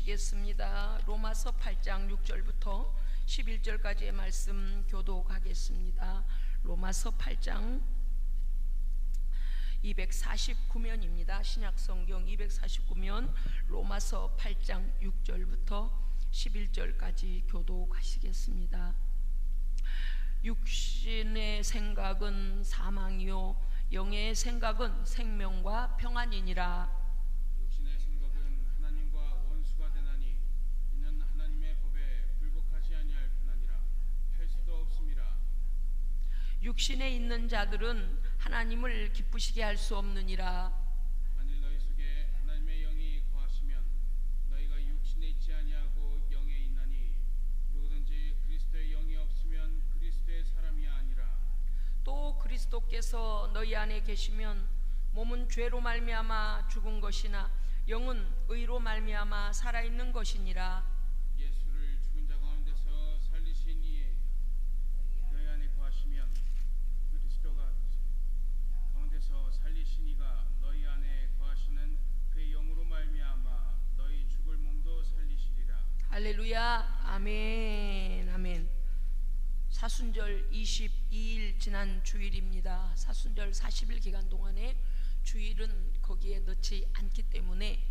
보시겠습니다. 로마서 8장 6절부터 11절까지의 말씀 교독하겠습니다. 로마서 8장 249면입니다. 신약성경 249면 로마서 8장 6절부터 11절까지 교독하시겠습니다. 육신의 생각은 사망이요 영의 생각은 생명과 평안이니라. 육신의 생각은 하나님과 원수가 되나니 이는 하나님의 법에 불복하지 아니할 뿐아니라 할 수도 없음이라. 육신에 있는 자들은 하나님을 기쁘시게 할 수 없느니라. 만일 너희 속에 하나님의 영이 거하시면 너희가 육신에 있지 아니하고 영에 있나니 누구든지 그리스도의 영이 없으면 그리스도의 사람이 아니라. 또 그리스도께서 너희 안에 계시면 몸은 죄로 말미암아 죽은 것이나 영은 의로 말미암아 살아있는 것이니라. 예수를 죽은 자 가운데서 살리시니 너희 안에 거하시면 그리스도가 가운데서 살리시니가 너희 안에 거하시는 그의 영으로 말미암아 너희 죽을 몸도 살리시리라. 할렐루야. 아멘. 아멘. 사순절 22일 지난 주일입니다. 사순절 40일 기간 동안에 주일은 거기에 넣지 않기 때문에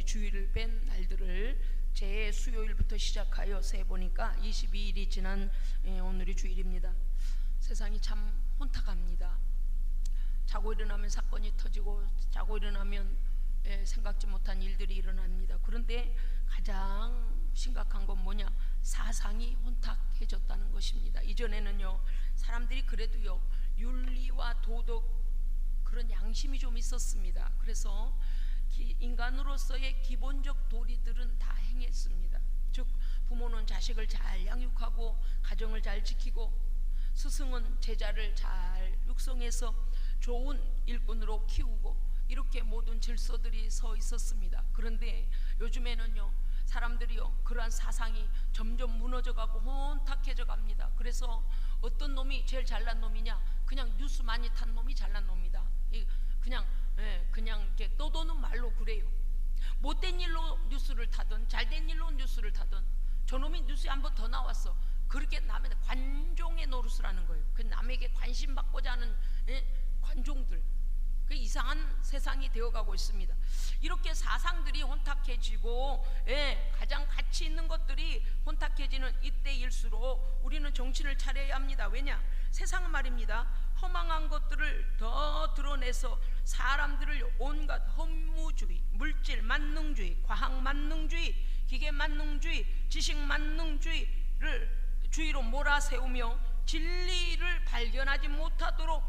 주일을 뺀 날들을 제 수요일부터 시작하여 세 보니까 22일이 지난 오늘이 주일입니다. 세상이 참 혼탁합니다. 자고 일어나면 사건이 터지고 자고 일어나면 생각지 못한 일들이 일어납니다. 그런데 가장 심각한 건 뭐냐? 사상이 혼탁해졌다는 것입니다. 이전에는요 사람들이 그래도요 윤리와 도덕 그런 양심이 좀 있었습니다. 그래서 인간으로서의 기본적 도리들은 다 행했습니다. 즉 부모는 자식을 잘 양육하고 가정을 잘 지키고 스승은 제자를 잘 육성해서 좋은 일꾼으로 키우고 이렇게 모든 질서들이 서 있었습니다. 그런데 요즘에는요 사람들이요 그러한 사상이 점점 무너져가고 혼탁해져 갑니다. 그래서 어떤 놈이 제일 잘난 놈이냐? 그냥 뉴스 많이 탄 놈이 잘난 놈이다. 그냥 이렇게 떠도는 말로 그래요. 못된 일로 뉴스를 타든 잘된 일로 뉴스를 타든 저놈이 뉴스에 한 번 더 나왔어. 그렇게 남의 관종의 노릇을 하는 거예요. 그 남에게 관심 받고자 하는 관종들. 그 이상한 세상이 되어가고 있습니다. 이렇게 사상들이 혼탁해지고 가장 가치 있는 것들이 혼탁해지는 이때일수록 우리는 정신을 차려야 합니다. 왜냐? 세상은 말입니다 허망한 것들을 더 드러내서 사람들을 온갖 허무주의, 물질 만능주의, 과학 만능주의, 기계 만능주의, 지식 만능주의를 주의로 몰아세우며 진리를 발견하지 못하도록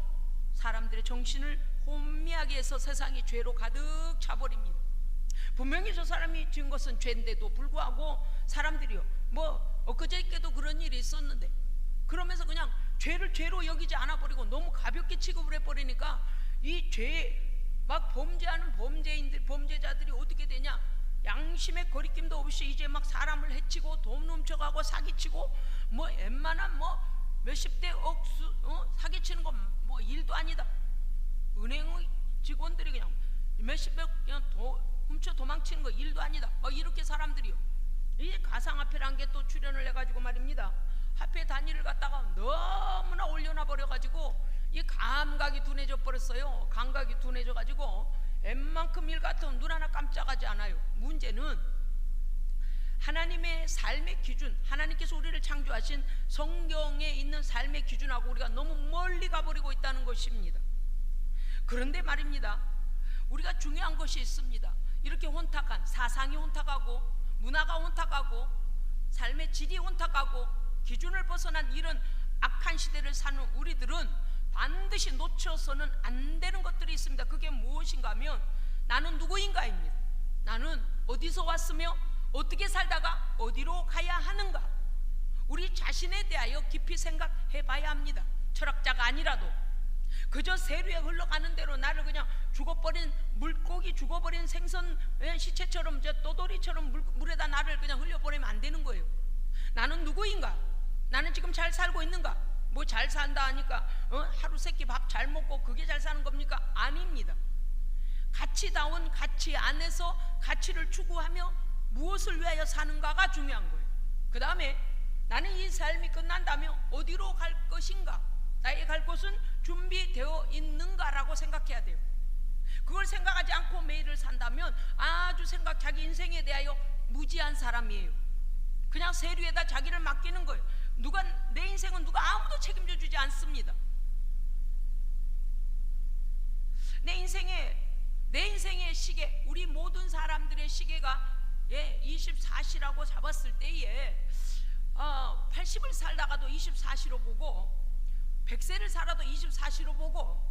사람들의 정신을 혼미하게 해서 세상이 죄로 가득 차버립니다. 분명히 저 사람이 지은 것은 죄인데도 불구하고 사람들이요 엊그저께도 그런 일이 있었는데 그러면서 그냥 죄를 죄로 여기지 않아 버리고 너무 가볍게 취급을 해버리니까 이 죄 막 범죄하는 범죄자들이 어떻게 되냐? 양심의 거리낌도 없이 이제 막 사람을 해치고 돈 훔쳐가고 사기치고 웬만한 몇십 대 사기치는 건 일도 아니다. 은행의 직원들이 그냥 몇십억 그냥 훔쳐 도망치는 거 일도 아니다. 이렇게 사람들이요. 이 가상화폐란 게 또 출현을 해가지고 말입니다. 화폐 단위를 갖다가 너무나 올려놔 버려가지고 이 감각이 둔해져 버렸어요. 감각이 둔해져 가지고 웬만큼 일 같으면 눈 하나 깜짝하지 않아요. 문제는 하나님의 삶의 기준, 하나님께서 우리를 창조하신 성경에 있는 삶의 기준하고 우리가 너무 멀리 가버리고 있다는 것입니다. 그런데 말입니다 우리가 중요한 것이 있습니다. 이렇게 혼탁한 사상이 혼탁하고 문화가 혼탁하고 삶의 질이 혼탁하고 기준을 벗어난 이런 악한 시대를 사는 우리들은 반드시 놓쳐서는 안 되는 것들이 있습니다. 그게 무엇인가 하면 나는 누구인가입니다. 나는 어디서 왔으며 어떻게 살다가 어디로 가야 하는가? 우리 자신에 대하여 깊이 생각해 봐야 합니다. 철학자가 아니라도 그저 세류에 흘러가는 대로 나를 그냥 죽어버린 물고기 죽어버린 생선 시체처럼 떠돌이처럼 물에다 나를 그냥 흘려버리면 안 되는 거예요. 나는 누구인가? 나는 지금 잘 살고 있는가? 잘 산다 하니까 하루 세끼 밥 잘 먹고 그게 잘 사는 겁니까? 아닙니다. 가치다운 가치 안에서 가치를 추구하며 무엇을 위하여 사는가가 중요한 거예요. 그 다음에 나는 이 삶이 끝난다면 어디로 갈 것인가, 나의 갈 곳은 준비되어 있는가라고 생각해야 돼요. 그걸 생각하지 않고 매일을 산다면 아주 자기 인생에 대하여 무지한 사람이에요. 그냥 세류에다 자기를 맡기는 거예요. 내 인생은 누가 아무도 책임져 주지 않습니다. 내 인생의 시계, 우리 모든 사람들의 시계가 24시라고 잡았을 때에 80을 살다가도 24시로 보고, 100세를 살아도 24시로 보고,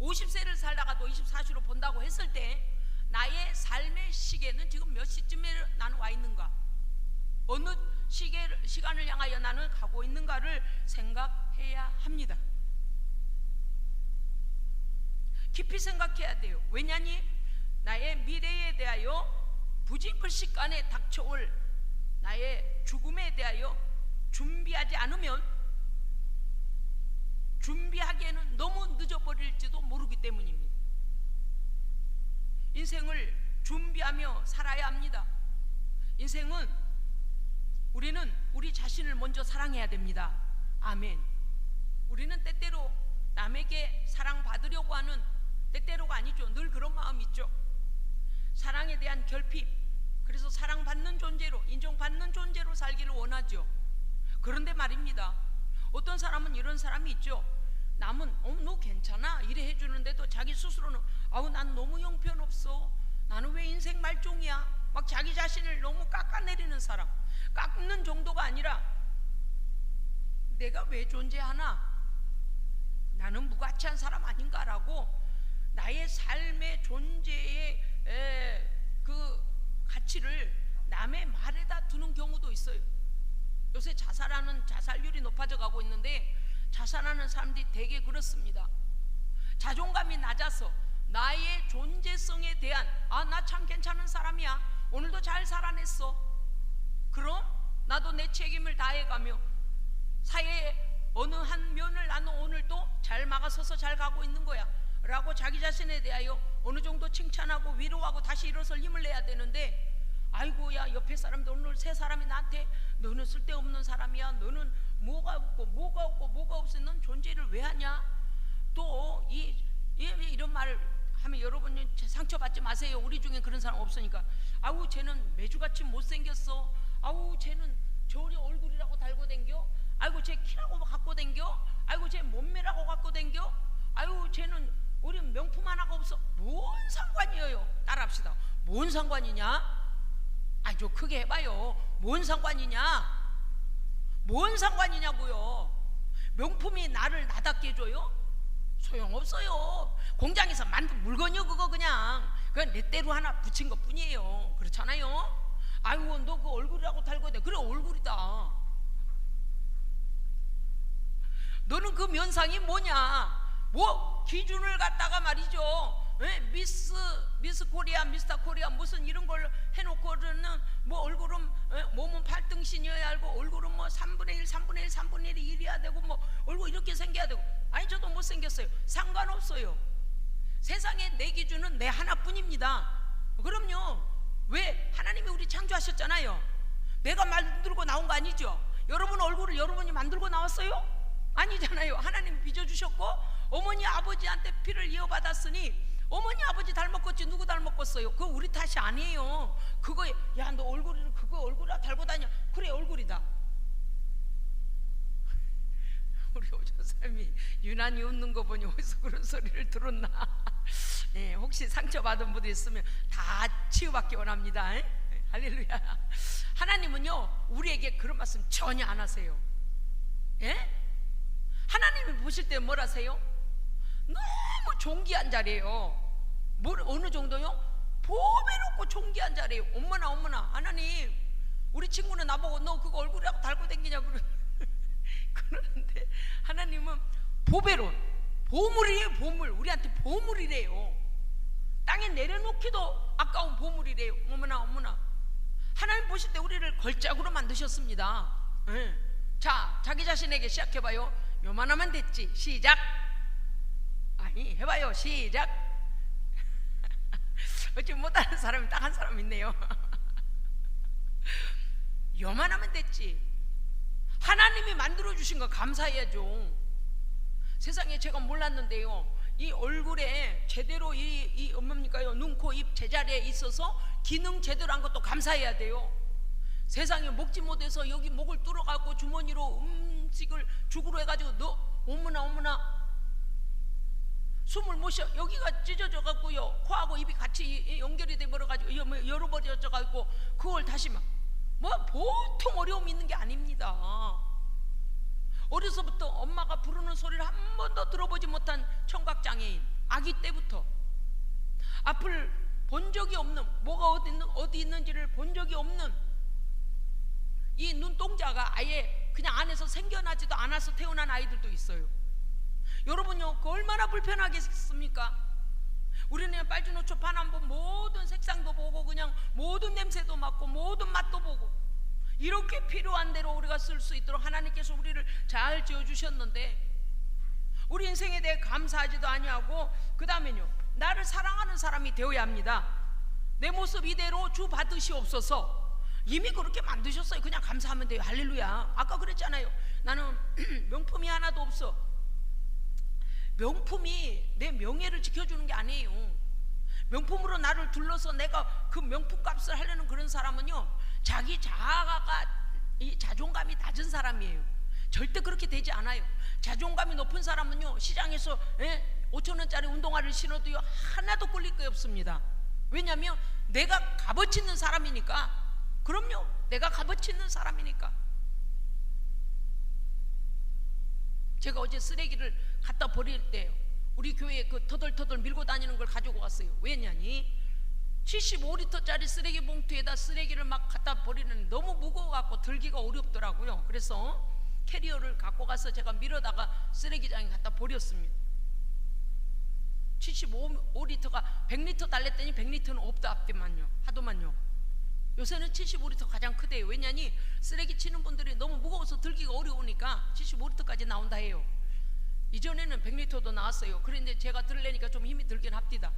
50세를 살다가도 24시로 본다고 했을 때 나의 삶의 시계는 지금 몇 시쯤에 나는 와 있는가, 어느 시간을 향하여 나는 가고 있는가를 생각해야 합니다. 깊이 생각해야 돼요. 왜냐니 나의 미래에 대하여 부지불식간에 닥쳐올 나의 죽음에 대하여 준비하지 않으면, 준비하기에는 너무 늦어버릴지도 모르기 때문입니다. 인생을 준비하며 살아야 합니다. 우리는 우리 자신을 먼저 사랑해야 됩니다. 아멘. 우리는 때때로 남에게 사랑받으려고 하는, 때때로가 아니죠, 늘 그런 마음 있죠. 사랑에 대한 결핍, 그래서 사랑받는 존재로, 인정받는 존재로 살기를 원하죠. 그런데 말입니다, 어떤 사람은 이런 사람이 있죠. 남은 너 괜찮아 이래 해주는데도 자기 스스로는 난 너무 형편없어, 나는 왜 인생 말종이야, 막 자기 자신을 너무 깎아내리는 사람. 깎는 정도가 아니라 내가 왜 존재하나, 나는 무가치한 사람 아닌가라고 나의 삶의 존재의 그 가치를 남의 말에다 두는 경우도 있어요. 요새 자살률이 높아져 가고 있는데, 자살하는 사람들이 되게 그렇습니다. 자존감이 낮아서 나의 존재성에 대한 나 참 괜찮은 사람이야, 오늘도 잘 살아냈어, 그럼 나도 내 책임을 다해가며 사회의 어느 한 면을 나는 오늘도 잘 막아서서 잘 가고 있는 거야 라고 자기 자신에 대하여 어느 정도 칭찬하고 위로하고 다시 일어설 힘을 내야 되는데, 아이고 야 옆에 사람들 오늘 세 사람이 나한테 너는 쓸데없는 사람이야, 너는 뭐가 없어, 넌 존재를 왜 하냐, 또 이런 말을 하면 여러분 상처받지 마세요. 우리 중에 그런 사람 없으니까. 아우 쟤는 매주같이 못생겼어, 아우 쟤는 저리 얼굴이라고 달고 댕겨, 아이고 쟤 키라고 갖고 댕겨, 아이고 쟤 몸매라고 갖고 댕겨, 아이고 쟤는 우리 명품 하나가 없어. 뭔 상관이에요? 따라합시다. 뭔 상관이냐? 좀 크게 해봐요. 뭔 상관이냐? 뭔 상관이냐고요? 명품이 나를 나답게 해줘요? 소용없어요. 공장에서 만든 물건이요 그거 그냥 내 때로 하나 붙인 것 뿐이에요. 그렇잖아요? 아이고 너 그 얼굴이라고 달고 돼. 그래 얼굴이다. 너는 그 면상이 뭐냐? 뭐 기준을 갖다가 말이죠, 미스 코리아, 미스터 코리아 무슨 이런 걸 해놓고는 뭐 얼굴은 몸은 8등신이어야 하고, 얼굴은 뭐 3분의 1, 3분의 1, 3분의 1이 1이어야 되고, 뭐 얼굴 이렇게 생겨야 되고. 아니 저도 못생겼어요. 상관없어요. 세상에 내 기준은 내 하나뿐입니다. 그럼요. 왜? 하나님이 우리 창조하셨잖아요. 내가 만들고 나온 거 아니죠. 여러분 얼굴을 여러분이 만들고 나왔어요? 아니잖아요. 하나님이 빚어주셨고, 어머니 아버지한테 피를 이어받았으니 어머니 아버지 닮았겠지 누구 닮았겠어요? 그거 우리 탓이 아니에요. 그거 야 너 얼굴을 그거 얼굴이라 달고 다녀, 그래 얼굴이다. 우리 오전사님이 유난히 웃는 거 보니 어디서 그런 소리를 들었나. 혹시 상처받은 분들 있으면 다 치유받기 원합니다. 할렐루야. 하나님은요 우리에게 그런 말씀 전혀 안 하세요. 하나님이 보실 때 뭘 하세요? 너무 존귀한 자리예요. 어느 정도요? 보배롭고 존귀한 자리예요. 어머나 하나님, 우리 친구는 나보고 너 그거 얼굴이라고 달고 다니냐고 그러는데, 하나님은 보배로운 보물이에요. 보물. 우리한테 보물이래요. 땅에 내려놓기도 아까운 보물이래요. 어머나. 하나님 보실 때 우리를 걸작으로 만드셨습니다. 자, 자기 자신에게 시작해봐요. 요만하면 됐지. 시작. 아니 해봐요. 시작. 어찌 못하는 사람이 딱 한 사람 있네요. 요만하면 됐지. 하나님이 만들어 주신 거 감사해야죠. 세상에 제가 몰랐는데요, 이 얼굴에 제대로 이 뭡니까요? 눈, 코, 입 제자리에 있어서 기능 제대로 한 것도 감사해야 돼요. 세상에 먹지 못해서 여기 목을 뚫어갖고 주머니로 음식을 죽으로 해가지고 어머나 숨을 못 쉬어. 여기가 찢어져 갖고요, 코하고 입이 같이 연결이 돼 버려가지고 열어버려져 갖고 그걸 다시 뭐 보통 어려움이 있는 게 아닙니다. 어려서부터 엄마가 부르는 소리를 한 번도 들어보지 못한 청각장애인, 아기 때부터 앞을 본 적이 없는, 뭐가 어디 있는지를 본 적이 없는 이 눈동자가 아예 그냥 안에서 생겨나지도 않아서 태어난 아이들도 있어요. 여러분요, 그 얼마나 불편하겠습니까? 우리는 빨주노초 파남보 모든 색상도 보고 그냥 모든 냄새도 맡고 모든 맛도 보고 이렇게 필요한 대로 우리가 쓸 수 있도록 하나님께서 우리를 잘 지어주셨는데 우리 인생에 대해 감사하지도 아니하고, 그 다음에요, 나를 사랑하는 사람이 되어야 합니다. 내 모습 이대로 주 받으시옵소서. 이미 그렇게 만드셨어요. 그냥 감사하면 돼요. 할렐루야. 아까 그랬잖아요. 나는 명품이 하나도 없어. 명품이 내 명예를 지켜주는 게 아니에요. 명품으로 나를 둘러서 내가 그 명품 값을 하려는 그런 사람은요, 자기 자아가 이 자존감이 낮은 사람이에요. 절대 그렇게 되지 않아요. 자존감이 높은 사람은요, 시장에서 5,000원짜리 운동화를 신어도요 하나도 꿀릴 게 없습니다. 왜냐하면 내가 값어치 있는 사람이니까. 그럼요, 내가 값어치 있는 사람이니까. 제가 어제 쓰레기를 갖다 버릴 때 우리 교회에 그 터덜터덜 밀고 다니는 걸 가지고 갔어요. 왜냐니 75리터짜리 쓰레기 봉투에다 쓰레기를 막 갖다 버리는, 너무 무거워갖고 들기가 어렵더라고요. 그래서 캐리어를 갖고 가서 제가 밀어다가 쓰레기장에 갖다 버렸습니다. 75리터가 100리터 달랬더니 100리터는 없다 앞뒤만요, 하도만요. 요새는 75리터 가장 크대요. 왜냐니 쓰레기 치는 분들이 너무 무거워서 들기가 어려우니까 75리터까지 나온다 해요. 이전에는 100리터도 나왔어요. 그런데 제가 들으려니까 좀 힘이 들긴 합디다.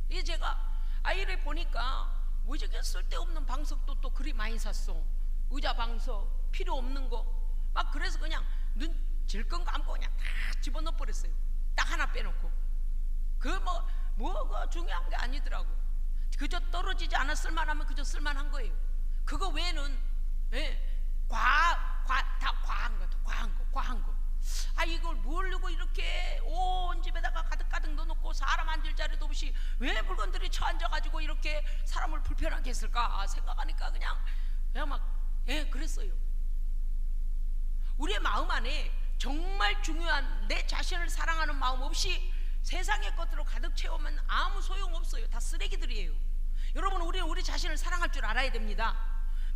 이게 제가 아이를 보니까 왜 저게 쓸데없는 방석도 또 그리 많이 샀어. 의자 방석 필요 없는 거 막. 그래서 그냥 눈 질끈 감고 그냥 다 집어넣어 버렸어요. 딱 하나 빼놓고. 그 뭐가 중요한 게 아니더라고. 그저 떨어지지 않아 쓸만하면 그저 쓸만한 거예요. 그거 외에는 다 과한 거. 아, 이걸 뭘로 이렇게 온 집에다가 가득가득 넣어놓고 사람 앉을 자리도 없이 왜 물건들이 처앉아가지고 이렇게 사람을 불편하게 했을까 생각하니까 그냥 막 그랬어요. 우리의 마음 안에 정말 중요한 내 자신을 사랑하는 마음 없이 세상의 것들로 가득 채우면 아무 소용없어요. 다 쓰레기들이에요. 여러분, 우리는 우리 자신을 사랑할 줄 알아야 됩니다.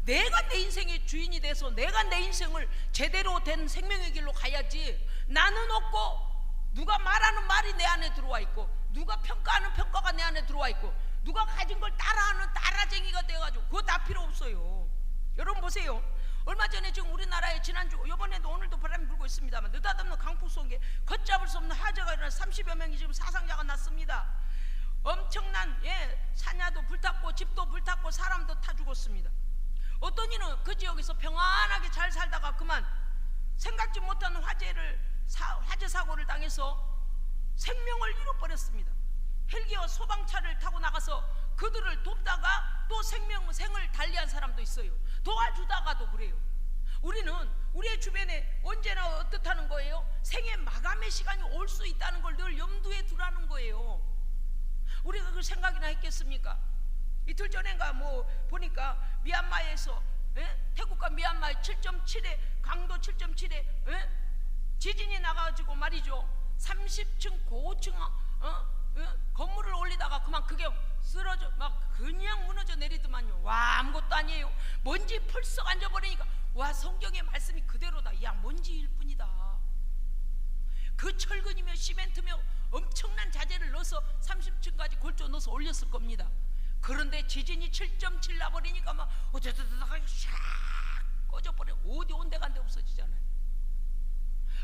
내가 내 인생의 주인이 돼서 내가 내 인생을 제대로 된 생명의 길로 가야지. 나는 없고 누가 말하는 말이 내 안에 들어와 있고 누가 평가하는 평가가 내 안에 들어와 있고 누가 가진 걸 따라하는 따라쟁이가 되어가지고 그거 다 필요 없어요. 여러분 보세요. 얼마 전에 지금 우리나라에 지난주, 이번에도 오늘도 바람이 불고 있습니다만 느닷없는 강풍 속에 걷잡을 수 없는 화재가 일어나 30여 명이 지금 사상자가 났습니다. 엄청난 산야도 불탔고 집도 불탔고 사람도 타 죽었습니다. 어떤 이는 그 지역에서 평안하게 잘 살다가 그만 생각지 못한 화재 사고를 당해서 생명을 잃어버렸습니다. 헬기와 소방차를 타고 나가서 그들을 돕다가 또 생을 달리한 사람도 있어요. 도와주다가도 그래요. 우리는 우리의 주변에 언제나 어떻다는 거예요? 생의 마감의 시간이 올 수 있다는 걸 늘 염두에 두라는 거예요. 우리가 그 생각이나 했겠습니까? 이틀 전인가 보니까 미얀마에서 태국과 미얀마에 7.7에 강도 7.7에 지진이 나가지고 말이죠. 30층 고층 건물을 올리다가 그만 그게 쓰러져 막 그냥 무너져 내리더만요. 와, 아무것도 아니에요. 먼지 펄썩 앉아버리니까 와, 성경의 말씀이 그대로다. 야, 먼지일 뿐이다. 그 철근이며 시멘트며 엄청난 자재를 넣어서 30층까지 골조 넣어서 올렸을 겁니다. 그런데 지진이 7.7 나버리니까 막 어쩌다가 샥 꺼져버려. 어디 온데간데 없어지잖아요.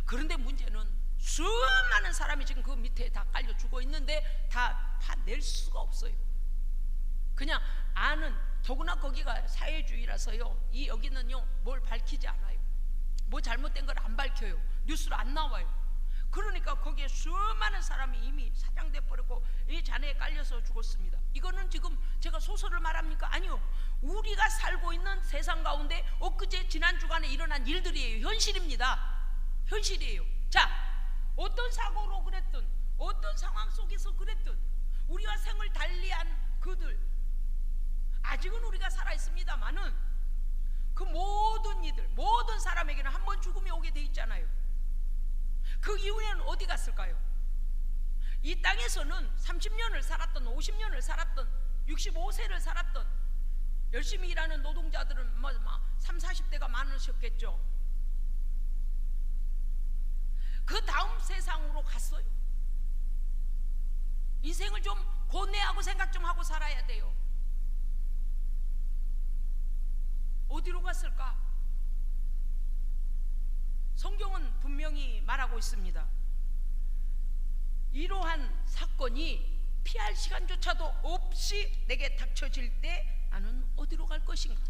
그런데 문제는 수많은 사람이 지금 그 밑에 다 깔려 죽어 있는데 다 파낼 수가 없어요. 그냥 아는 더구나 거기가 사회주의라서요, 여기는요 뭘 밝히지 않아요. 뭐 잘못된 걸 안 밝혀요. 뉴스로 안 나와요. 그러니까 거기에 수많은 사람이 이미 사장돼 버렸고 이 잔해에 깔려서 죽었습니다. 이거는 지금 제가 소설을 말합니까? 아니요, 우리가 살고 있는 세상 가운데 엊그제 지난 주간에 일어난 일들이에요. 현실입니다. 현실이에요. 자, 어떤 사고로 그랬든 어떤 상황 속에서 그랬든 우리와 생을 달리한 그들, 아직은 우리가 살아있습니다마는 그 모든 이들, 모든 사람에게는 한 번 죽음이 오게 돼 있잖아요. 그 이후에는 어디 갔을까요? 이 땅에서는 30년을 살았던, 50년을 살았던, 65세를 살았던 열심히 일하는 노동자들은 30, 40대가 많으셨겠죠. 그 다음 세상으로 갔어요. 인생을 좀 고뇌하고 생각 좀 하고 살아야 돼요. 어디로 갔을까? 성경은 분명히 말하고 있습니다. 이러한 사건이 피할 시간조차도 없이 내게 닥쳐질 때 나는 어디로 갈 것인가?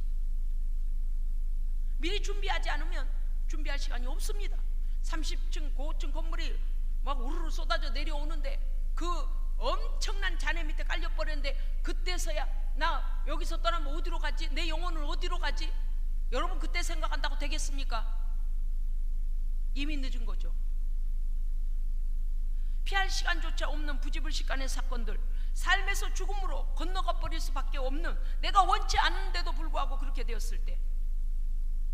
미리 준비하지 않으면 준비할 시간이 없습니다. 30층 고층 건물이 막 우르르 쏟아져 내려오는데 그 엄청난 잔해 밑에 깔려버렸는데 그때서야 나 여기서 떠나면 어디로 가지? 내 영혼은 어디로 가지? 여러분 그때 생각한다고 되겠습니까? 이미 늦은 거죠. 피할 시간조차 없는 부지불식간의 사건들, 삶에서 죽음으로 건너가 버릴 수밖에 없는, 내가 원치 않은데도 불구하고 그렇게 되었을 때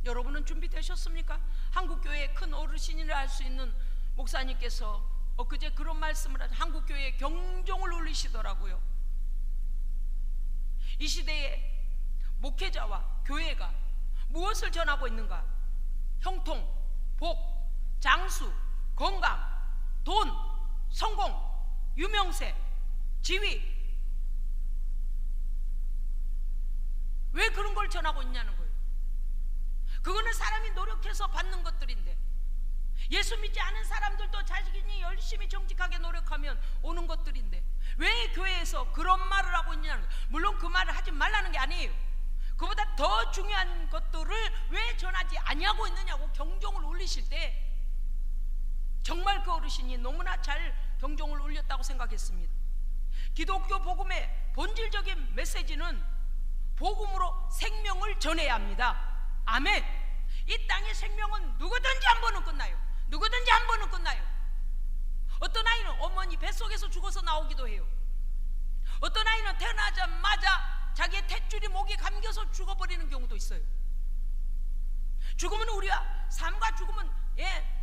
여러분은 준비되셨습니까? 한국교회의 큰 어르신이라 할 수 있는 목사님께서 엊그제 그런 말씀을 하죠. 한국교회에 경종을 울리시더라고요. 이 시대에 목회자와 교회가 무엇을 전하고 있는가? 형통, 복, 장수, 건강, 돈, 성공, 유명세, 지위. 왜 그런 걸 전하고 있냐는 거예요. 그거는 사람이 노력해서 받는 것들인데, 예수 믿지 않은 사람들도 자신이 열심히 정직하게 노력하면 오는 것들인데 왜 교회에서 그런 말을 하고 있냐는 거예요. 물론 그 말을 하지 말라는 게 아니에요. 그보다 더 중요한 것들을 왜 전하지 아니하고 있느냐고 경종을 울리실 때 정말 그 어르신이 너무나 잘 경종을 울렸다고 생각했습니다. 기독교 복음의 본질적인 메시지는 복음으로 생명을 전해야 합니다. 아멘. 이 땅의 생명은 누구든지 한 번은 끝나요. 누구든지 한 번은 끝나요. 어떤 아이는 어머니 뱃속에서 죽어서 나오기도 해요. 어떤 아이는 태어나자마자 자기의 탯줄이 목에 감겨서 죽어버리는 경우도 있어요. 죽음은 우리와 삶과 죽음은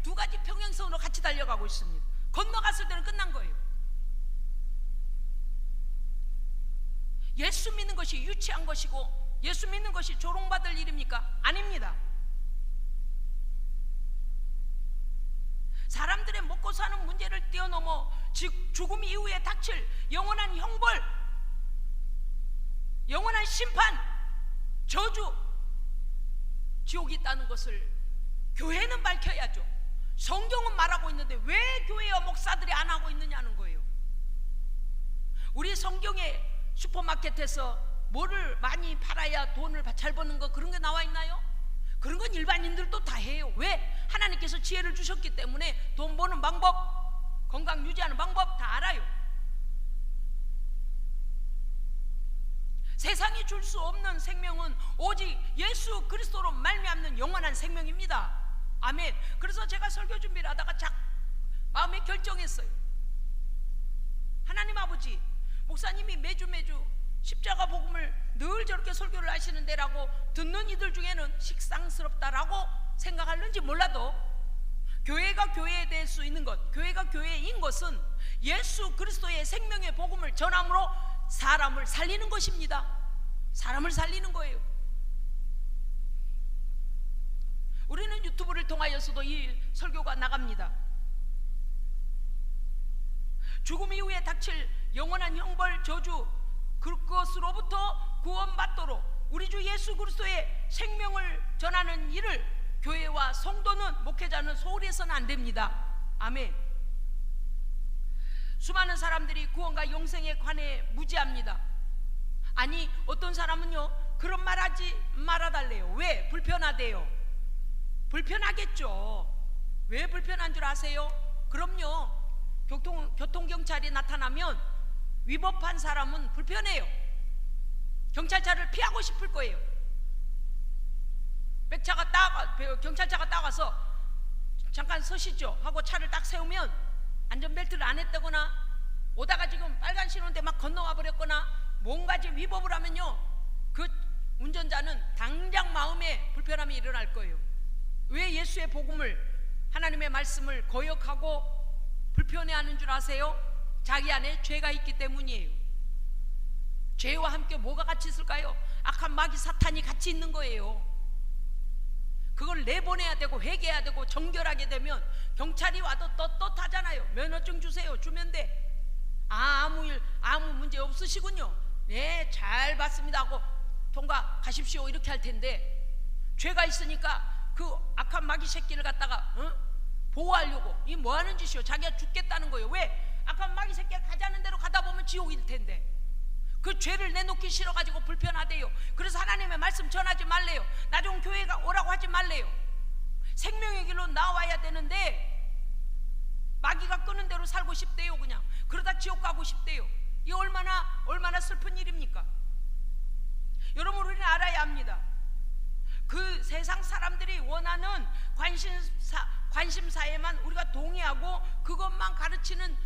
두 가지 평행선으로 같이 달려가고 있습니다. 건너갔을 때는 끝난 거예요. 예수 믿는 것이 유치한 것이고 예수 믿는 것이 조롱받을 일입니까? 아닙니다. 사람들의 먹고 사는 문제를 뛰어넘어 죽음 이후에 닥칠 영원한 형벌, 영원한 심판, 저주, 지옥이 있다는 것을 교회는 밝혀야죠. 성경은 말하고 있는데 왜 교회와 목사들이 안 하고 있느냐는 거예요. 우리 성경에 슈퍼마켓에서 뭐를 많이 팔아야 돈을 잘 버는 거 그런 게 나와 있나요? 그런 건 일반인들도 다 해요. 왜? 하나님께서 지혜를 주셨기 때문에 돈 버는 방법, 건강 유지하는 방법 다 알아요. 세상이 줄 수 없는 생명은 오직 예수 그리스도로 말미암는 영원한 생명입니다. 아멘. 그래서 제가 설교 준비를 하다가 마음에 결정했어요. 하나님 아버지, 목사님이 매주 십자가 복음을 늘 저렇게 설교를 하시는데라고 듣는 이들 중에는 식상스럽다라고 생각하는지 몰라도 교회가 교회에 될 수 있는 것, 교회가 교회인 것은 예수 그리스도의 생명의 복음을 전함으로 사람을 살리는 것입니다. 사람을 살리는 거예요. 우리는 유튜브를 통하여서도 이 설교가 나갑니다. 죽음 이후에 닥칠 영원한 형벌, 저주, 그것으로부터 구원받도록 우리 주 예수 그리스도의 생명을 전하는 일을 교회와 성도는, 목회자는 소홀히 해서는 안 됩니다. 아멘. 수많은 사람들이 구원과 영생에 관해 무지합니다. 아니, 어떤 사람은요 그런 말 하지 말아달래요. 왜? 불편하대요. 불편하겠죠. 왜 불편한 줄 아세요? 그럼요. 교통경찰이 나타나면 위법한 사람은 불편해요. 경찰차를 피하고 싶을 거예요. 경찰차가 딱 와서 잠깐 서시죠 하고 차를 딱 세우면 안전벨트를 안 했다거나 오다가 지금 빨간 신호인데 막 건너와 버렸거나 뭔가 지금 위법을 하면요, 그 운전자는 당장 마음에 불편함이 일어날 거예요. 왜 예수의 복음을, 하나님의 말씀을 거역하고 불편해하는 줄 아세요? 자기 안에 죄가 있기 때문이에요. 죄와 함께 뭐가 같이 있을까요? 악한 마귀 사탄이 같이 있는 거예요. 그걸 내보내야 되고 회개해야 되고 정결하게 되면 경찰이 와도 떳떳하잖아요. 면허증 주세요. 주면 돼. 아무 문제 없으시군요. 네, 잘 봤습니다 하고 통과하십시오 이렇게 할 텐데, 죄가 있으니까 그 악한 마귀 새끼를 갖다가 보호하려고 이 뭐 하는 짓이요? 자기가 죽겠다는 거예요. 왜? 악한 마귀 새끼가 가자는 대로 가다 보면 지옥일 텐데 그 죄를 내놓기 싫어가지고 불편하대요. 그래서 하나님의 말씀 전하지 말래요. 나중 교회가 오라고 하지 말래요. 생명의 길로 나와야 되는데 마귀가 끄는 대로 살고 싶대요. 그냥 그러다 지옥 가고 싶대요. 이 얼마나 슬픈 일입니까? 여러분, 우리는 알아야 합니다. 그 세상 사람들이 원하는 관심사에만 우리가 동의하고 그것만 가르치는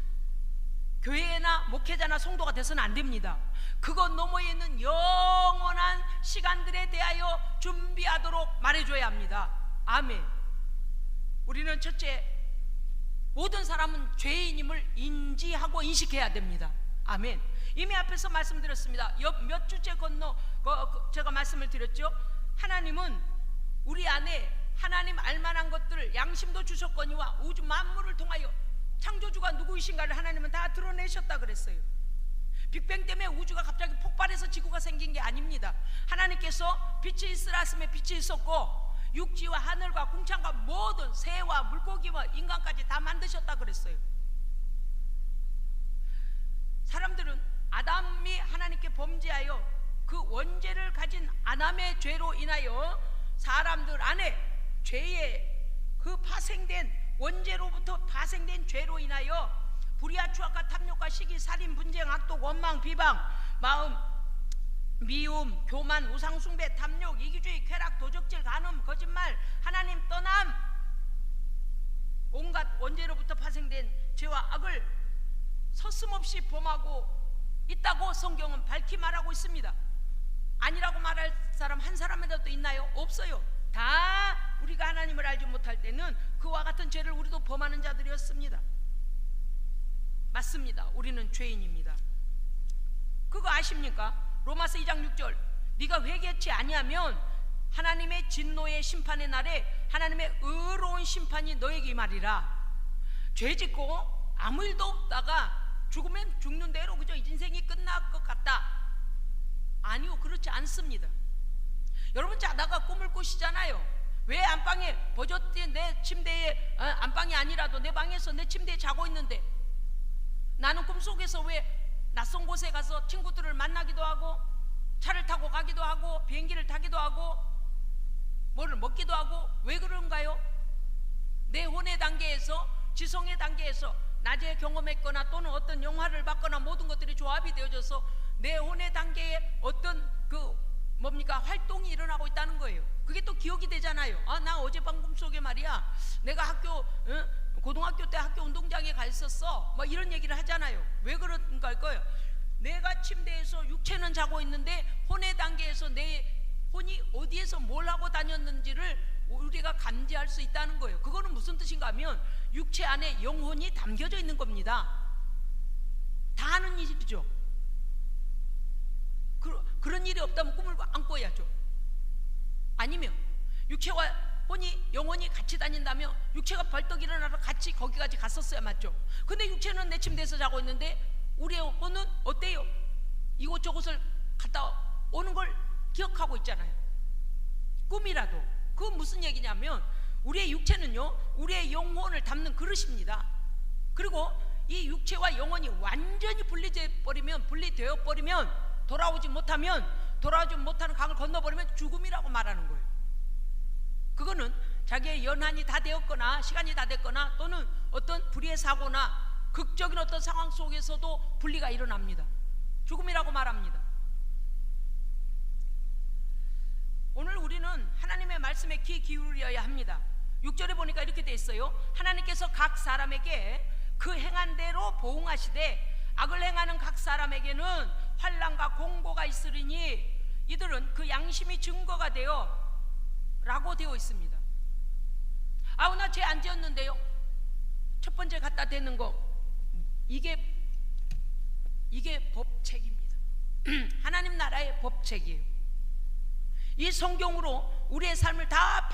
교회나 목회자나 성도가 돼서는 안 됩니다. 그것 너머에 있는 영원한 시간들에 대하여 준비하도록 말해줘야 합니다. 아멘. 우리는 첫째, 모든 사람은 죄인임을 인지하고 인식해야 됩니다. 아멘. 이미 앞에서 말씀드렸습니다. 몇 주째 제가 말씀을 드렸죠. 하나님은 우리 안에 하나님 알만한 것들을 양심도 주셨거니와 우주 만물을 통하여 창조주가 누구이신가를 하나님은 다 드러내셨다 그랬어요. 빅뱅 때문에 우주가 갑자기 폭발해서 지구가 생긴 게 아닙니다. 하나님께서 빛이 있으라 하심에 빛이 있었고 육지와 하늘과 궁창과 모든 새와 물고기와 인간까지 다 만드셨다 그랬어요. 사람들은 아담이 하나님께 범죄하여 그 원죄를 가진 아담의 죄로 인하여 사람들 안에 죄의 그 파생된 원죄로부터 파생된 죄로 인하여 불의와 추악과 탐욕과 시기, 살인, 분쟁, 악독, 원망, 비방, 마음, 미움, 교만, 우상숭배, 탐욕, 이기주의, 쾌락, 도적질, 간음, 거짓말, 하나님 떠남, 온갖 원죄로부터 파생된 죄와 악을 서슴없이 범하고 있다고 성경은 밝히 말하고 있습니다. 아니라고 말할 사람 한 사람이라도 있나요? 없어요. 다 우리가 하나님을 알지 못할 때는 그와 같은 죄를 우리도 범하는 자들이었습니다. 맞습니다. 우리는 죄인입니다. 그거 아십니까? 로마서 2장 6절, 네가 회개치 아니하면 하나님의 진노의 심판의 날에 하나님의 의로운 심판이 너에게 임하리라. 죄짓고 아무 일도 없다가 죽으면 죽는 대로 그저 인생이 끝날 것 같다. 아니요, 그렇지 않습니다. 여러분, 자다가 꿈을 꾸시잖아요. 왜 안방에 버젓이 내 침대에 안방이 아니라도 내 방에서 내 침대에 자고 있는데 나는 꿈속에서 왜 낯선 곳에 가서 친구들을 만나기도 하고 차를 타고 가기도 하고 비행기를 타기도 하고 뭐를 먹기도 하고 왜 그런가요? 내 혼의 단계에서, 지성의 단계에서 낮에 경험했거나 또는 어떤 영화를 봤거나 모든 것들이 조합이 되어져서 내 혼의 단계에 어떤 활동이 일어나고 있다는 거예요. 그게 또 기억이 되잖아요. 나 어젯밤 꿈속에 말이야, 내가 고등학교 때 학교 운동장에 가 있었어, 뭐 이런 얘기를 하잖아요. 왜 그런가 할 거예요. 내가 침대에서 육체는 자고 있는데 혼의 단계에서 내 혼이 어디에서 뭘 하고 다녔는지를 우리가 감지할 수 있다는 거예요. 그거는 무슨 뜻인가 하면 육체 안에 영혼이 담겨져 있는 겁니다. 다 하는 일이죠. 그런 일이 없다면 꿈을 안 꿔야죠. 아니면 육체와 영혼이 같이 다닌다면 육체가 벌떡 일어나서 같이 거기까지 갔었어야 맞죠. 근데 육체는 내 침대에서 자고 있는데 우리의 혼은 어때요? 이곳저곳을 갔다 오는 걸 기억하고 있잖아요. 꿈이라도. 그건 무슨 얘기냐면 우리의 육체는요, 우리의 영혼을 담는 그릇입니다. 그리고 이 육체와 영혼이 완전히 분리되어 버리면 돌아오지 못하면 돌아오지 못하는 강을 건너버리면 죽음이라고 말하는 거예요. 그거는 자기의 연한이 다 되었거나 시간이 다 됐거나 또는 어떤 불의의 사고나 극적인 어떤 상황 속에서도 분리가 일어납니다. 죽음이라고 말합니다. 오늘 우리는 하나님의 말씀에 귀 기울여야 합니다. 6절에 보니까 이렇게 돼 있어요. 하나님께서 각 사람에게 그 행한 대로 보응하시되 악을 행하는 각 사람에게는 환난과 공고가 있으리니 이들은 그 양심이 증거가 되어 라고 되어 있습니다. 아우 나 죄 안 지었는데요. 첫 번째 갖다 대는 거 이게 법책입니다. 하나님 나라의 법책이에요. 이 성경으로 우리의 삶을 다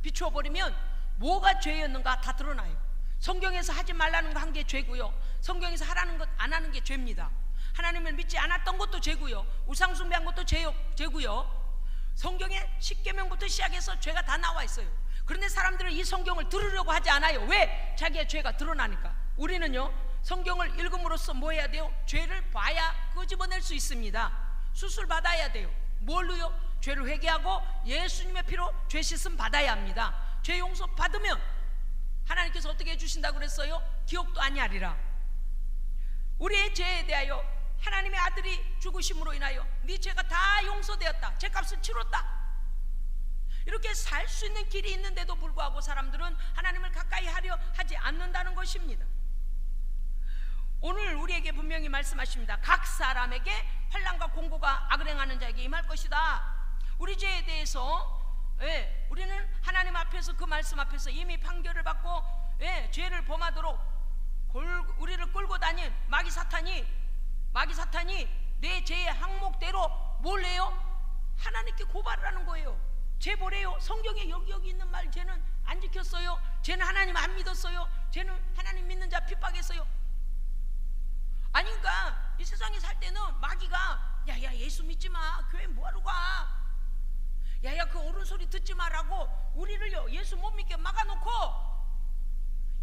비추어 버리면 뭐가 죄였는가 다 드러나요. 성경에서 하지 말라는 거 한 게 죄고요, 성경에서 하라는 것 안 하는 게 죄입니다. 하나님을 믿지 않았던 것도 죄고요, 우상 숭배한 것도 죄고요. 성경에 십계명부터 시작해서 죄가 다 나와 있어요. 그런데 사람들은 이 성경을 들으려고 하지 않아요. 왜? 자기의 죄가 드러나니까. 우리는요 성경을 읽음으로써 뭐 해야 돼요? 죄를 봐야 끄집어낼 수 있습니다. 수술 받아야 돼요. 뭘로요? 죄를 회개하고 예수님의 피로 죄 씻음 받아야 합니다. 죄 용서 받으면 하나님께서 어떻게 해주신다고 그랬어요? 기억도 아니하리라. 우리의 죄에 대하여 하나님의 아들이 죽으심으로 인하여 네 죄가 다 용서되었다, 죄값을 치렀다, 이렇게 살 수 있는 길이 있는데도 불구하고 사람들은 하나님을 가까이 하려 하지 않는다는 것입니다. 오늘 우리에게 분명히 말씀하십니다. 각 사람에게 환난과 공고가 악을 행하는 자에게 임할 것이다. 우리 죄에 대해서 우리는 하나님 앞에서 그 말씀 앞에서 이미 판결을 받고 죄를 범하도록 우리를 끌고 다닌 마귀 사탄이 내 죄의 항목대로 뭘 해요? 하나님께 고발을 하는 거예요. 죄 뭐래요? 성경에 여기 있는 말 죄는 안 지켰어요. 죄는 하나님 안 믿었어요. 죄는 하나님 믿는 자 핍박했어요. 아니 그러니까 이 세상에 살 때는 마귀가 야 예수 믿지 마, 교회 뭐하러 가, 야야 그 옳은 소리 듣지 마라고 우리를요 예수 못 믿게 막아놓고,